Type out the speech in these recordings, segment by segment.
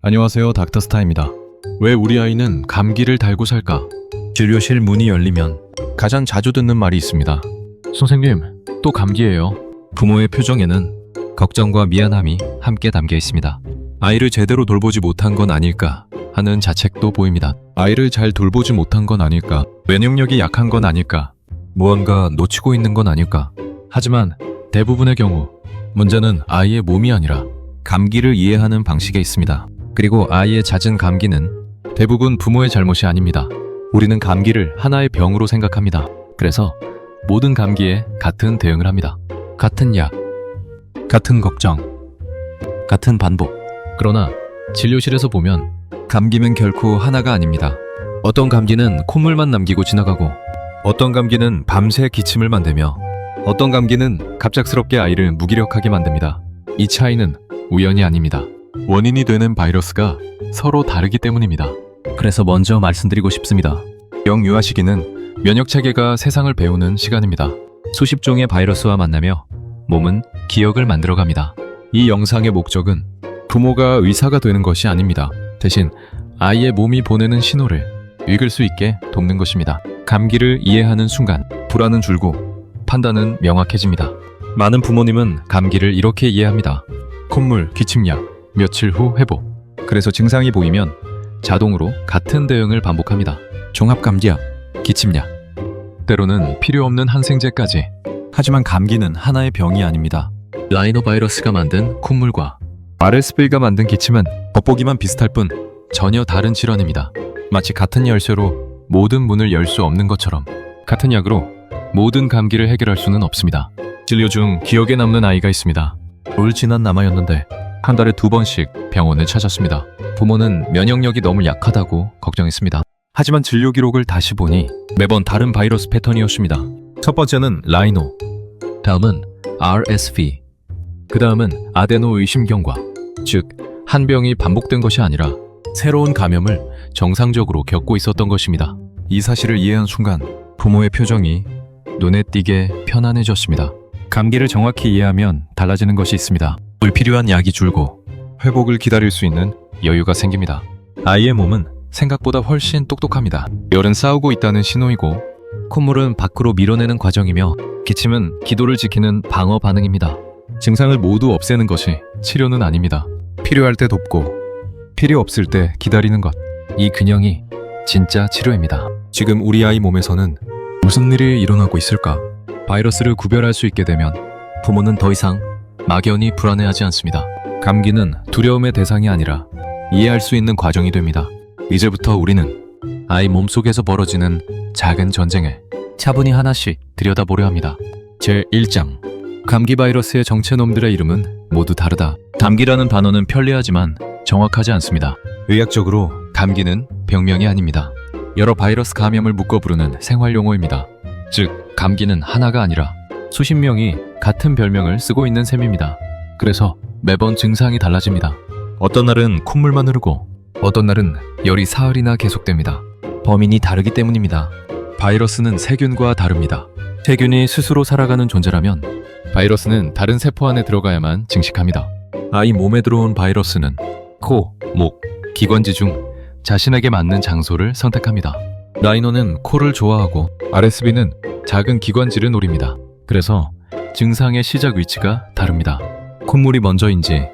안녕하세요, 닥터스타입니다. 왜 우리 아이는 감기를 달고 살까? 진료실 문이 열리면 가장 자주 듣는 말이 있습니다. 선생님, 또 감기예요. 부모의 표정에는 걱정과 미안함이 함께 담겨 있습니다. 아이를 제대로 돌보지 못한 건 아닐까 하는 자책도 보입니다. 아이를 잘 돌보지 못한 건 아닐까? 면역력이 약한 건 아닐까? 무언가 놓치고 있는 건 아닐까? 하지만 대부분의 경우 문제는 아이의 몸이 아니라 감기를 이해하는 방식에 있습니다. 그리고 아이의 잦은 감기는 대부분 부모의 잘못이 아닙니다. 우리는 감기를 하나의 병으로 생각합니다. 그래서 모든 감기에 같은 대응을 합니다. 같은 약, 같은 걱정, 같은 반복. 그러나 진료실에서 보면 감기는 결코 하나가 아닙니다. 어떤 감기는 콧물만 남기고 지나가고, 어떤 감기는 밤새 기침을 만들며, 어떤 감기는 갑작스럽게 아이를 무기력하게 만듭니다. 이 차이는 우연이 아닙니다. 원인이 되는 바이러스가 서로 다르기 때문입니다. 그래서 먼저 말씀드리고 싶습니다. 영유아 시기는 면역체계가 세상을 배우는 시간입니다. 수십 종의 바이러스와 만나며 몸은 기억을 만들어갑니다. 이 영상의 목적은 부모가 의사가 되는 것이 아닙니다. 대신 아이의 몸이 보내는 신호를 읽을 수 있게 돕는 것입니다. 감기를 이해하는 순간 불안은 줄고 판단은 명확해집니다. 많은 부모님은 감기를 이렇게 이해합니다. 콧물, 기침약, 며칠 후 회복. 그래서 증상이 보이면 자동으로 같은 대응을 반복합니다. 종합감기약, 기침약, 때로는 필요 없는 항생제까지. 하지만 감기는 하나의 병이 아닙니다. 라이노바이러스가 만든 콧물과 RSV가 만든 기침은 겉보기만 비슷할 뿐 전혀 다른 질환입니다. 마치 같은 열쇠로 모든 문을 열 수 없는 것처럼 같은 약으로 모든 감기를 해결할 수는 없습니다. 진료 중 기억에 남는 아이가 있습니다. 올 지난 남아였는데 한 달에 2번씩 병원을 찾았습니다. 부모는 면역력이 너무 약하다고 걱정했습니다. 하지만 진료 기록을 다시 보니 매번 다른 바이러스 패턴이었습니다. 첫 번째는 라이노, 다음은 RSV, 그 다음은 아데노 의심경과, 즉 한 병이 반복된 것이 아니라 새로운 감염을 정상적으로 겪고 있었던 것입니다. 이 사실을 이해한 순간 부모의 표정이 눈에 띄게 편안해졌습니다. 감기를 정확히 이해하면 달라지는 것이 있습니다. 불필요한 약이 줄고 회복을 기다릴 수 있는 여유가 생깁니다. 아이의 몸은 생각보다 훨씬 똑똑합니다. 열은 싸우고 있다는 신호이고, 콧물은 밖으로 밀어내는 과정이며, 기침은 기도를 지키는 방어 반응입니다. 증상을 모두 없애는 것이 치료는 아닙니다. 필요할 때 돕고 필요 없을 때 기다리는 것, 이 균형이 진짜 치료입니다. 지금 우리 아이 몸에서는 무슨 일이 일어나고 있을까? 바이러스를 구별할 수 있게 되면 부모는 더 이상 막연히 불안해하지 않습니다. 감기는 두려움의 대상이 아니라 이해할 수 있는 과정이 됩니다. 이제부터 우리는 아이 몸속에서 벌어지는 작은 전쟁에 차분히 하나씩 들여다보려 합니다. 제1장, 감기 바이러스의 정체놈들의 이름은 모두 다르다. 감기라는 단어는 편리하지만 정확하지 않습니다. 의학적으로 감기는 병명이 아닙니다. 여러 바이러스 감염을 묶어 부르는 생활용어입니다. 즉, 감기는 하나가 아니라 수십 명이 같은 별명을 쓰고 있는 셈입니다. 그래서 매번 증상이 달라집니다. 어떤 날은 콧물만 흐르고 어떤 날은 열이 사흘이나 계속됩니다. 범인이 다르기 때문입니다. 바이러스는 세균과 다릅니다. 세균이 스스로 살아가는 존재라면 바이러스는 다른 세포 안에 들어가야만 증식합니다. 아이 몸에 들어온 바이러스는 코, 목, 기관지 중 자신에게 맞는 장소를 선택합니다. 라이노는 코를 좋아하고 RSV는 작은 기관지를 노립니다. 그래서 증상의 시작 위치가 다릅니다. 콧물이 먼저인지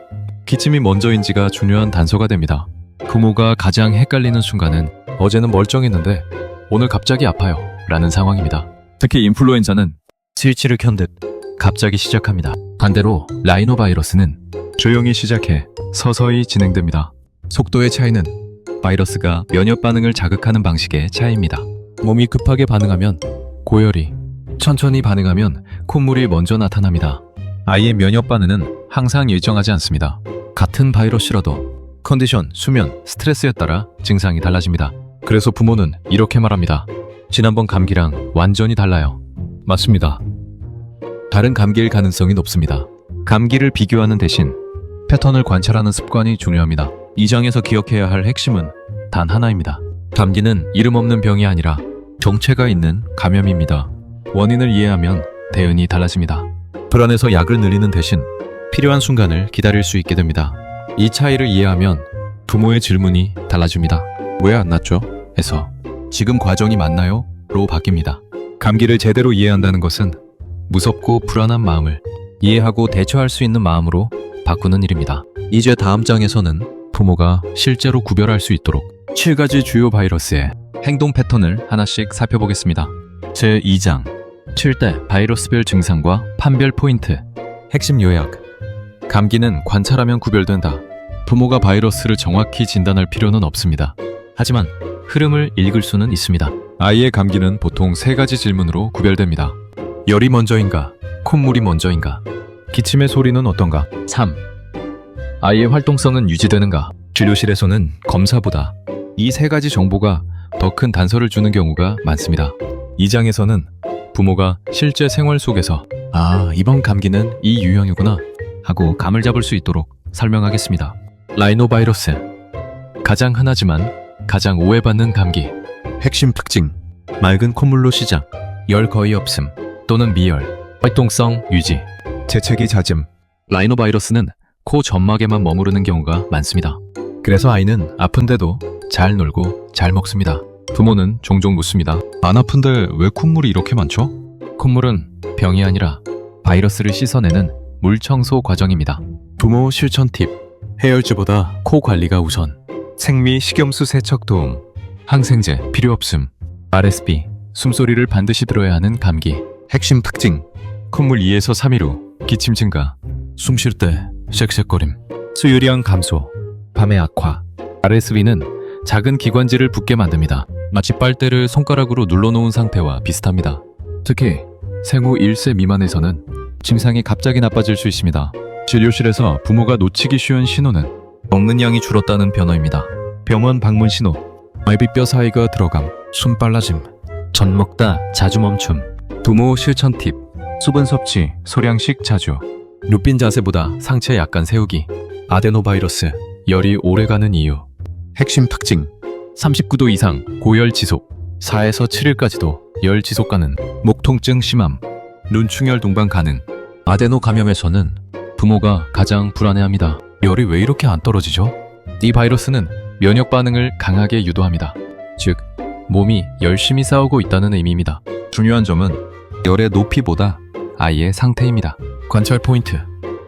기침이 먼저인지가 중요한 단서가 됩니다. 부모가 가장 헷갈리는 순간은 어제는 멀쩡했는데 오늘 갑자기 아파요 라는 상황입니다. 특히 인플루엔자는 스위치를 켠 듯 갑자기 시작합니다. 반대로 라이노바이러스는 조용히 시작해 서서히 진행됩니다. 속도의 차이는 바이러스가 면역 반응을 자극하는 방식의 차이입니다. 몸이 급하게 반응하면 고열이, 천천히 반응하면 콧물이 먼저 나타납니다. 아이의 면역 반응은 항상 일정하지 않습니다. 같은 바이러스라도 컨디션, 수면, 스트레스에 따라 증상이 달라집니다. 그래서 부모는 이렇게 말합니다. 지난번 감기랑 완전히 달라요. 맞습니다. 다른 감기일 가능성이 높습니다. 감기를 비교하는 대신 패턴을 관찰하는 습관이 중요합니다. 이 장에서 기억해야 할 핵심은 단 하나입니다. 감기는 이름 없는 병이 아니라 정체가 있는 감염입니다. 원인을 이해하면 대응이 달라집니다. 불안해서 약을 늘리는 대신 필요한 순간을 기다릴 수 있게 됩니다. 이 차이를 이해하면 부모의 질문이 달라집니다. 왜 안 낫죠? 에서 지금 과정이 맞나요? 로 바뀝니다. 감기를 제대로 이해한다는 것은 무섭고 불안한 마음을 이해하고 대처할 수 있는 마음으로 바꾸는 일입니다. 이제 다음 장에서는 부모가 실제로 구별할 수 있도록 7가지 주요 바이러스의 행동 패턴을 하나씩 살펴보겠습니다. 제2장 7대 바이러스별 증상과 판별 포인트. 핵심 요약. 감기는 관찰하면 구별된다. 부모가 바이러스를 정확히 진단할 필요는 없습니다. 하지만 흐름을 읽을 수는 있습니다. 아이의 감기는 보통 3가지 질문으로 구별됩니다. 열이 먼저인가? 콧물이 먼저인가? 기침의 소리는 어떤가? 3. 아이의 활동성은 유지되는가? 진료실에서는 검사보다 이 3가지 정보가 더 큰 단서를 주는 경우가 많습니다. 이 장에서는 부모가 실제 생활 속에서 이번 감기는 이 유형이구나 하고 감을 잡을 수 있도록 설명하겠습니다. 라이노바이러스. 가장 흔하지만 가장 오해받는 감기. 핵심 특징. 맑은 콧물로 시작. 열 거의 없음 또는 미열. 활동성 유지. 재채기 잦음. 라이노바이러스는 코 점막에만 머무르는 경우가 많습니다. 그래서 아이는 아픈데도 잘 놀고 잘 먹습니다. 부모는 종종 묻습니다. 안 아픈데 왜 콧물이 이렇게 많죠? 콧물은 병이 아니라 바이러스를 씻어내는 물 청소 과정입니다. 부모 실천 팁. 해열제보다 코 관리가 우선. 생리 식염수 세척 도움. 항생제 필요 없음. RSB 숨소리를 반드시 들어야 하는 감기. 핵심 특징. 콧물 2에서 3일 후 기침 증가. 숨 쉴 때 쌕쌕거림. 수유량 감소. 밤의 악화. RSB는 작은 기관지를 붓게 만듭니다. 마치 빨대를 손가락으로 눌러놓은 상태와 비슷합니다. 특히 생후 1세 미만에서는 증상이 갑자기 나빠질 수 있습니다. 진료실에서 부모가 놓치기 쉬운 신호는 먹는 양이 줄었다는 변화입니다. 병원 방문 신호. 말비뼈 사이가 들어감. 숨 빨라짐. 젖 먹다 자주 멈춤. 부모 실천 팁. 수분 섭취, 소량씩 자주. 루핀 자세보다 상체 약간 세우기. 아데노바이러스, 열이 오래가는 이유. 핵심 특징. 39도 이상 고열 지속. 4에서 7일까지도 열 지속가능. 목 통증 심함. 눈 충혈 동반 가능. 아데노 감염에서는 부모가 가장 불안해합니다. 열이 왜 이렇게 안 떨어지죠? 이 바이러스는 면역 반응을 강하게 유도합니다. 즉, 몸이 열심히 싸우고 있다는 의미입니다. 중요한 점은 열의 높이보다 아이의 상태입니다. 관찰 포인트.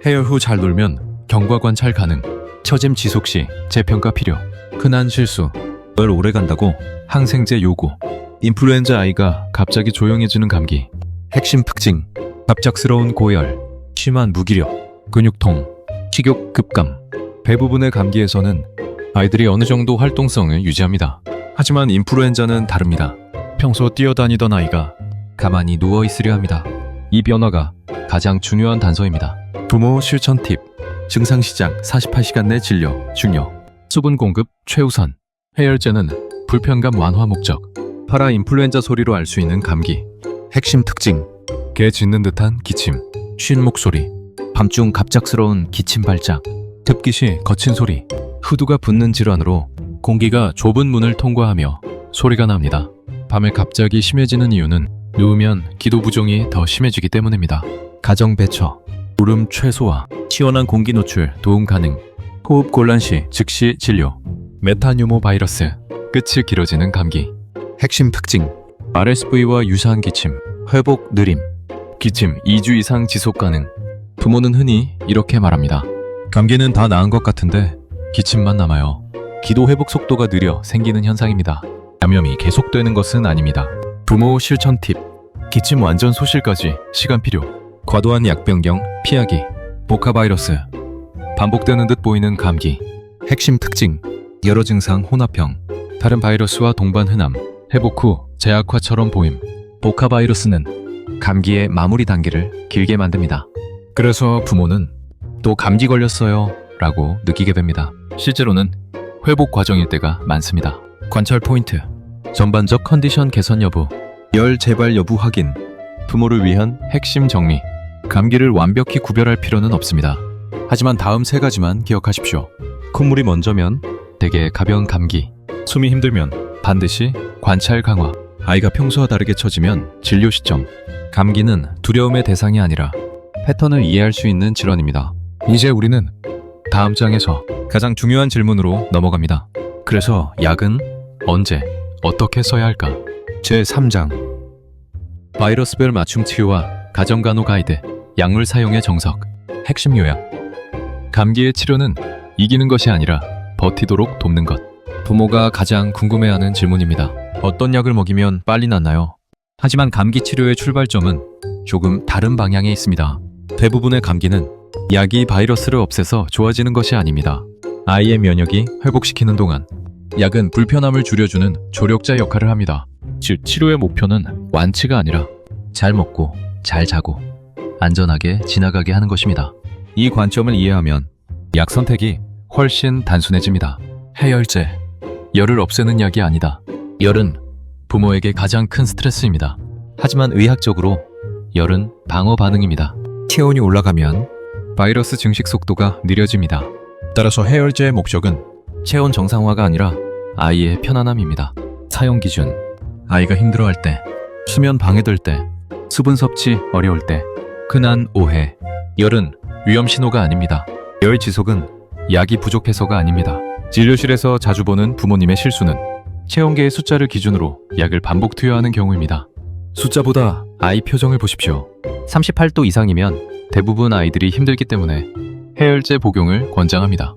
해열 후 잘 놀면 경과 관찰 가능. 처짐 지속 시 재평가 필요. 흔한 실수. 열 오래 간다고 항생제 요구. 인플루엔자 아이가 갑자기 조용해지는 감기. 핵심 특징. 갑작스러운 고열. 심한 무기력. 근육통. 식욕 급감. 대부분의 감기에서는 아이들이 어느 정도 활동성을 유지합니다. 하지만 인플루엔자는 다릅니다. 평소 뛰어다니던 아이가 가만히 누워 있으려 합니다. 이 변화가 가장 중요한 단서입니다. 부모 실천 팁. 증상 시작 48시간 내 진료 중요. 수분 공급 최우선. 해열제는 불편감 완화 목적. 파라 인플루엔자 소리로 알 수 있는 감기. 핵심 특징. 개 짖는 듯한 기침. 쉰 목소리. 밤중 갑작스러운 기침 발작. 습기 시 거친 소리. 후두가 붓는 질환으로 공기가 좁은 문을 통과하며 소리가 납니다. 밤에 갑자기 심해지는 이유는 누우면 기도 부종이 더 심해지기 때문입니다. 가정 배처. 울음 최소화. 시원한 공기 노출 도움 가능. 호흡 곤란 시 즉시 진료. 메타뉴모 바이러스. 끝이 길어지는 감기. 핵심 특징. RSV와 유사한 기침. 회복 느림. 기침 2주 이상 지속 가능. 부모는 흔히 이렇게 말합니다. 감기는 다 나은 것 같은데 기침만 남아요. 기도 회복 속도가 느려 생기는 현상입니다. 감염이 계속되는 것은 아닙니다. 부모 실천 팁. 기침 완전 소실까지 시간 필요. 과도한 약 변경 피하기. 보카바이러스. 반복되는 듯 보이는 감기. 핵심 특징. 여러 증상 혼합형. 다른 바이러스와 동반 흔함. 회복 후 재악화처럼 보임. 보카바이러스는 감기의 마무리 단계를 길게 만듭니다. 그래서 부모는 또 감기 걸렸어요 라고 느끼게 됩니다. 실제로는 회복 과정일 때가 많습니다. 관찰 포인트. 전반적 컨디션 개선 여부. 열 재발 여부 확인. 부모를 위한 핵심 정리. 감기를 완벽히 구별할 필요는 없습니다. 하지만 다음 3가지만 기억하십시오. 콧물이 먼저면 대개 가벼운 감기. 숨이 힘들면 반드시 관찰 강화. 아이가 평소와 다르게 처지면 진료 시점. 감기는 두려움의 대상이 아니라 패턴을 이해할 수 있는 질환입니다. 이제 우리는 다음 장에서 가장 중요한 질문으로 넘어갑니다. 그래서 약은 언제, 어떻게 써야 할까? 제3장 바이러스별 맞춤 치유와 가정간호 가이드, 약물 사용의 정석, 핵심 요약. 감기의 치료는 이기는 것이 아니라 버티도록 돕는 것. 부모가 가장 궁금해하는 질문입니다. 어떤 약을 먹이면 빨리 낫나요? 하지만 감기 치료의 출발점은 조금 다른 방향에 있습니다. 대부분의 감기는 약이 바이러스를 없애서 좋아지는 것이 아닙니다. 아이의 면역이 회복시키는 동안 약은 불편함을 줄여주는 조력자 역할을 합니다. 즉, 치료의 목표는 완치가 아니라 잘 먹고 잘 자고 안전하게 지나가게 하는 것입니다. 이 관점을 이해하면 약 선택이 훨씬 단순해집니다. 해열제, 열을 없애는 약이 아니다. 열은 부모에게 가장 큰 스트레스입니다. 하지만 의학적으로 열은 방어 반응입니다. 체온이 올라가면 바이러스 증식 속도가 느려집니다. 따라서 해열제의 목적은 체온 정상화가 아니라 아이의 편안함입니다. 사용 기준: 아이가 힘들어할 때, 수면 방해될 때, 수분 섭취 어려울 때, 흔한 오해. 열은 위험 신호가 아닙니다. 열 지속은 약이 부족해서가 아닙니다. 진료실에서 자주 보는 부모님의 실수는 체온계의 숫자를 기준으로 약을 반복 투여하는 경우입니다. 숫자보다 아이 표정을 보십시오. 38도 이상이면 대부분 아이들이 힘들기 때문에 해열제 복용을 권장합니다.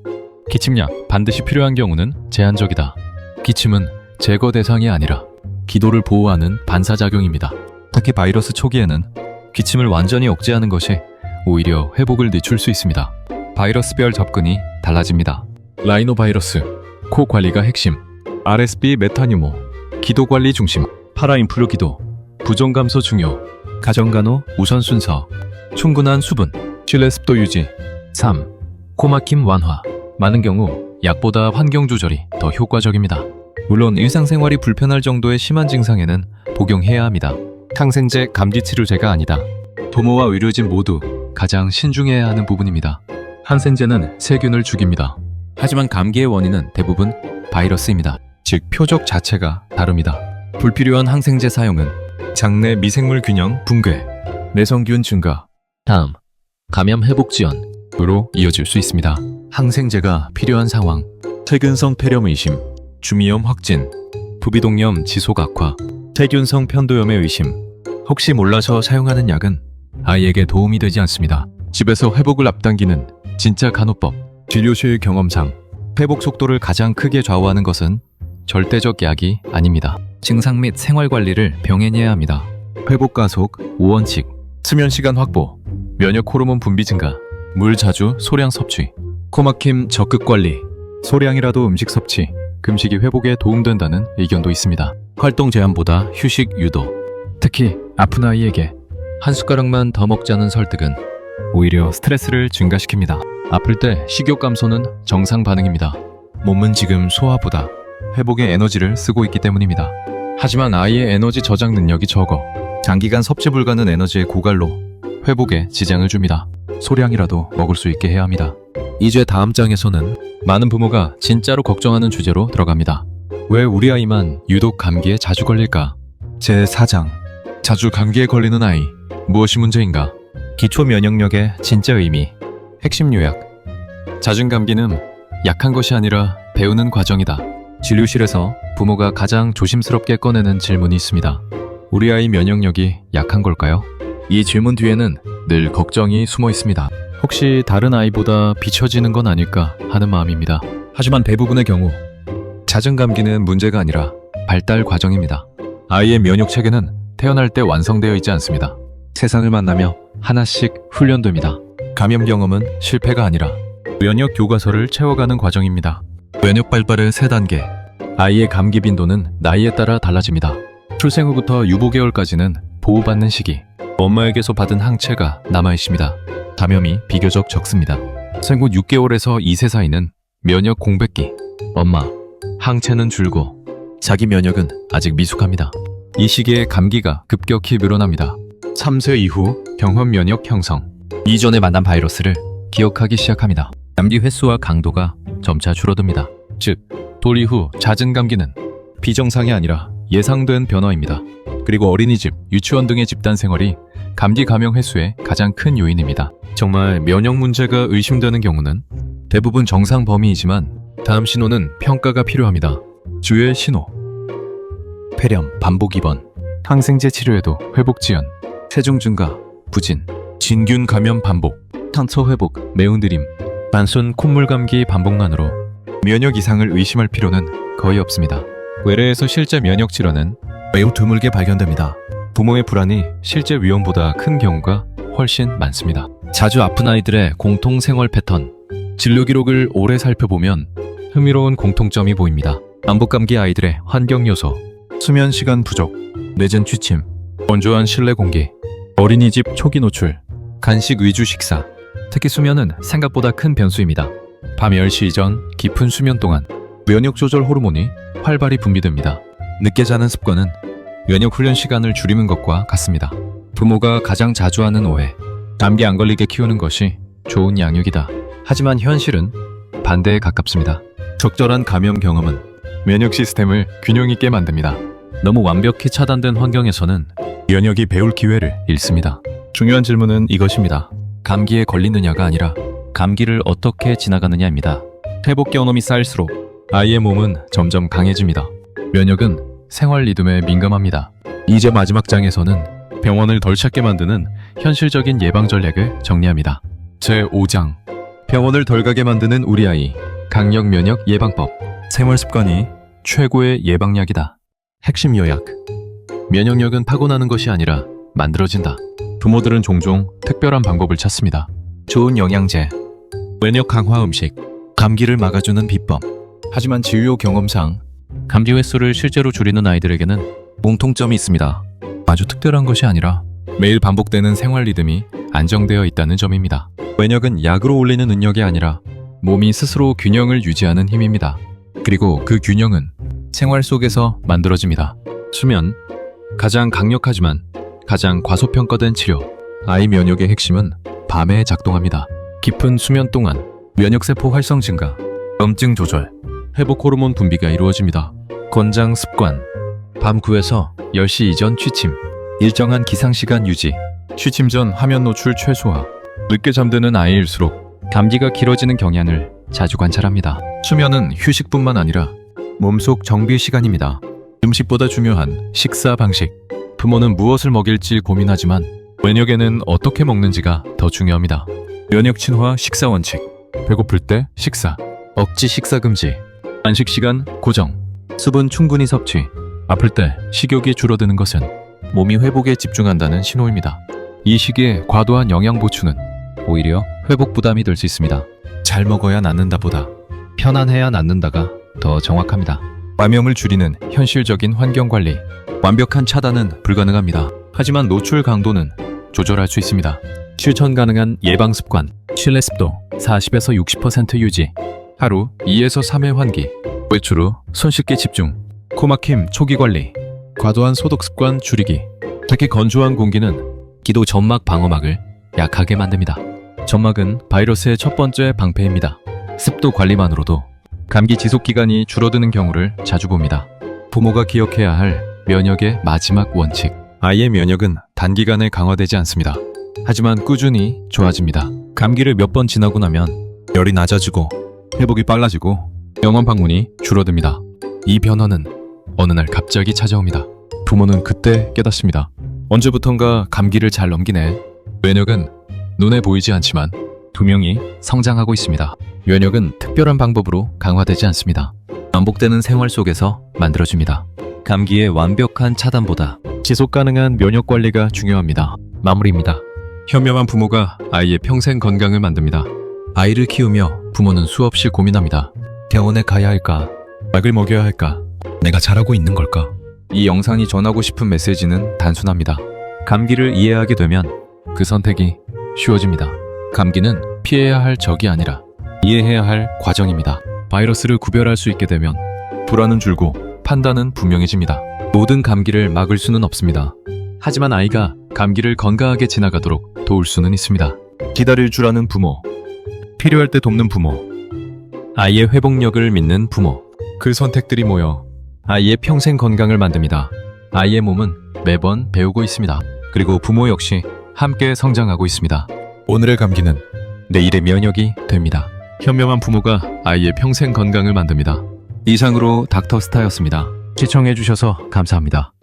기침약 반드시 필요한 경우는 제한적이다. 기침은 제거 대상이 아니라 기도를 보호하는 반사작용입니다. 특히 바이러스 초기에는 기침을 완전히 억제하는 것이 오히려 회복을 늦출 수 있습니다. 바이러스별 접근이 달라집니다. 라이노바이러스, 코 관리가 핵심. RSV 메타뉴모, 기도 관리 중심. 파라인플루 기도, 부종 감소 중요. 가정간호 우선 순서. 충분한 수분, 실내 습도 유지. 3. 코막힘 완화. 많은 경우 약보다 환경 조절이 더 효과적입니다. 물론 일상생활이 불편할 정도의 심한 증상에는 복용해야 합니다. 항생제 감기 치료제가 아니다. 부모와 의료진 모두 가장 신중해야 하는 부분입니다. 항생제는 세균을 죽입니다. 하지만 감기의 원인은 대부분 바이러스입니다. 즉, 표적 자체가 다릅니다. 불필요한 항생제 사용은 장내 미생물 균형 붕괴, 내성균 증가, 다음 감염 회복 지연으로 이어질 수 있습니다. 항생제가 필요한 상황: 세균성 폐렴 의심, 주미염 확진, 부비동염 지속 악화, 세균성 편도염의 의심. 혹시 몰라서 사용하는 약은 아이에게 도움이 되지 않습니다. 집에서 회복을 앞당기는 진짜 간호법. 진료실 경험상 회복 속도를 가장 크게 좌우하는 것은 절대적 약이 아닙니다. 증상 및 생활 관리를 병행해야 합니다. 회복 가속 5원칙, 수면 시간 확보, 면역 호르몬 분비 증가, 물 자주 소량 섭취, 코막힘 적극 관리, 소량이라도 음식 섭취, 금식이 회복에 도움된다는 의견도 있습니다. 활동 제한보다 휴식 유도. 특히 아픈 아이에게 한 숟가락만 더 먹자는 설득은 오히려 스트레스를 증가시킵니다. 아플 때 식욕 감소는 정상 반응입니다. 몸은 지금 소화보다 회복에 에너지를 쓰고 있기 때문입니다. 하지만 아이의 에너지 저장 능력이 적어 장기간 섭취 불가능 에너지의 고갈로 회복에 지장을 줍니다. 소량이라도 먹을 수 있게 해야 합니다. 이제 다음 장에서는 많은 부모가 진짜로 걱정하는 주제로 들어갑니다. 왜 우리 아이만 유독 감기에 자주 걸릴까? 제4장 자주 감기에 걸리는 아이, 무엇이 문제인가? 기초 면역력의 진짜 의미. 핵심 요약. 잦은 감기는 약한 것이 아니라 배우는 과정이다. 진료실에서 부모가 가장 조심스럽게 꺼내는 질문이 있습니다. 우리 아이 면역력이 약한 걸까요? 이 질문 뒤에는 늘 걱정이 숨어 있습니다. 혹시 다른 아이보다 비춰지는 건 아닐까 하는 마음입니다. 하지만 대부분의 경우 잦은 감기는 문제가 아니라 발달 과정입니다. 아이의 면역 체계는 태어날 때 완성되어 있지 않습니다. 세상을 만나며 하나씩 훈련됩니다. 감염 경험은 실패가 아니라 면역 교과서를 채워가는 과정입니다. 면역 발달의 3단계. 아이의 감기 빈도는 나이에 따라 달라집니다. 출생 후부터 유보 개월까지는 보호받는 시기. 엄마에게서 받은 항체가 남아있습니다. 감염이 비교적 적습니다. 생후 6개월에서 2세 사이는 면역 공백기. 엄마, 항체는 줄고 자기 면역은 아직 미숙합니다. 이 시기에 감기가 급격히 늘어납니다. 3세 이후 경험 면역 형성. 이전에 만난 바이러스를 기억하기 시작합니다. 감기 횟수와 강도가 점차 줄어듭니다. 즉, 돌이 후 잦은 감기는 비정상이 아니라 예상된 변화입니다. 그리고 어린이집, 유치원 등의 집단 생활이 감기 감염 횟수의 가장 큰 요인입니다. 정말 면역 문제가 의심되는 경우는 대부분 정상 범위이지만 다음 신호는 평가가 필요합니다. 주요의 신호: 폐렴, 반복 입원, 항생제 치료에도 회복 지연, 체중 증가, 부진, 진균 감염 반복, 상처 회복, 매운 들림, 단순 콧물 감기 반복만으로 면역 이상을 의심할 필요는 거의 없습니다. 외래에서 실제 면역 질환은 매우 드물게 발견됩니다. 부모의 불안이 실제 위험보다 큰 경우가 훨씬 많습니다. 자주 아픈 아이들의 공통 생활 패턴, 진료 기록을 오래 살펴보면 흥미로운 공통점이 보입니다. 반복 감기 아이들의 환경 요소: 수면 시간 부족, 늦은 취침, 건조한 실내 공기, 어린이집 초기 노출, 간식 위주 식사. 특히 수면은 생각보다 큰 변수입니다. 밤 10시 이전 깊은 수면 동안 면역 조절 호르몬이 활발히 분비됩니다. 늦게 자는 습관은 면역 훈련 시간을 줄이는 것과 같습니다. 부모가 가장 자주 하는 오해: 감기 안 걸리게 키우는 것이 좋은 양육이다. 하지만 현실은 반대에 가깝습니다. 적절한 감염 경험은 면역 시스템을 균형 있게 만듭니다. 너무 완벽히 차단된 환경에서는 면역이 배울 기회를 잃습니다. 중요한 질문은 이것입니다. 감기에 걸리느냐가 아니라 감기를 어떻게 지나가느냐입니다. 회복 경험이 쌓일수록 아이의 몸은 점점 강해집니다. 면역은 생활 리듬에 민감합니다. 이제 마지막 장에서는 병원을 덜 찾게 만드는 현실적인 예방 전략을 정리합니다. 제5장: 병원을 덜 가게 만드는 우리 아이, 강력 면역 예방법. 생활 습관이 최고의 예방약이다. 핵심 요약: 면역력은 타고나는 것이 아니라 만들어진다. 부모들은 종종 특별한 방법을 찾습니다. 좋은 영양제, 면역 강화 음식, 감기를 막아주는 비법. 하지만 진료 경험상 감기 횟수를 실제로 줄이는 아이들에게는 공통점이 있습니다. 아주 특별한 것이 아니라 매일 반복되는 생활 리듬이 안정되어 있다는 점입니다. 면역은 약으로 올리는 능력이 아니라 몸이 스스로 균형을 유지하는 힘입니다. 그리고 그 균형은 생활 속에서 만들어집니다. 수면, 가장 강력하지만 가장 과소평가된 치료. 아이 면역의 핵심은 밤에 작동합니다. 깊은 수면 동안 면역세포 활성 증가, 염증 조절, 회복 호르몬 분비가 이루어집니다. 권장 습관: 밤 9에서 10시 이전 취침, 일정한 기상시간 유지, 취침 전 화면 노출 최소화. 늦게 잠드는 아이일수록 감기가 길어지는 경향을 자주 관찰합니다. 수면은 휴식뿐만 아니라 몸속 정비 시간입니다. 음식보다 중요한 식사 방식. 부모는 무엇을 먹일지 고민하지만 면역에는 어떻게 먹는지가 더 중요합니다. 면역 친화 식사 원칙: 배고플 때 식사, 억지 식사 금지, 간식 시간 고정, 수분 충분히 섭취. 아플 때 식욕이 줄어드는 것은 몸이 회복에 집중한다는 신호입니다. 이 시기에 과도한 영양 보충은 오히려 회복 부담이 될 수 있습니다. 잘 먹어야 낫는다 보다 편안해야 낫는다가 더 정확합니다. 감염을 줄이는 현실적인 환경 관리. 완벽한 차단은 불가능합니다. 하지만 노출 강도는 조절할 수 있습니다. 실천 가능한 예방 습관: 실내 습도 40에서 60% 유지, 하루 2에서 3회 환기, 외출 후 손 씻기 집중, 코막힘 초기 관리, 과도한 소독 습관 줄이기. 특히 건조한 공기는 기도 점막 방어막을 약하게 만듭니다. 점막은 바이러스의 첫 번째 방패입니다. 습도 관리만으로도 감기 지속 기간이 줄어드는 경우를 자주 봅니다. 부모가 기억해야 할 면역의 마지막 원칙: 아이의 면역은 단기간에 강화되지 않습니다. 하지만 꾸준히 좋아집니다. 감기를 몇 번 지나고 나면 열이 낮아지고 회복이 빨라지고 병원 방문이 줄어듭니다. 이 변화는 어느 날 갑자기 찾아옵니다. 부모는 그때 깨닫습니다. 언제부턴가 감기를 잘 넘기네. 면역은 눈에 보이지 않지만 분명히 성장하고 있습니다. 면역은 특별한 방법으로 강화되지 않습니다. 반복되는 생활 속에서 만들어집니다. 감기의 완벽한 차단보다 지속 가능한 면역 관리가 중요합니다. 마무리입니다. 현명한 부모가 아이의 평생 건강을 만듭니다. 아이를 키우며 부모는 수없이 고민합니다. 병원에 가야 할까? 약을 먹여야 할까? 내가 잘하고 있는 걸까? 이 영상이 전하고 싶은 메시지는 단순합니다. 감기를 이해하게 되면 그 선택이 쉬워집니다. 감기는 피해야 할 적이 아니라 이해해야 할 과정입니다. 바이러스를 구별할 수 있게 되면 불안은 줄고 판단은 분명해집니다. 모든 감기를 막을 수는 없습니다. 하지만 아이가 감기를 건강하게 지나가도록 도울 수는 있습니다. 기다릴 줄 아는 부모, 필요할 때 돕는 부모, 아이의 회복력을 믿는 부모. 그 선택들이 모여 아이의 평생 건강을 만듭니다. 아이의 몸은 매번 배우고 있습니다. 그리고 부모 역시 함께 성장하고 있습니다. 오늘의 감기는 내일의 면역이 됩니다. 현명한 부모가 아이의 평생 건강을 만듭니다. 이상으로 닥터스타였습니다. 시청해주셔서 감사합니다.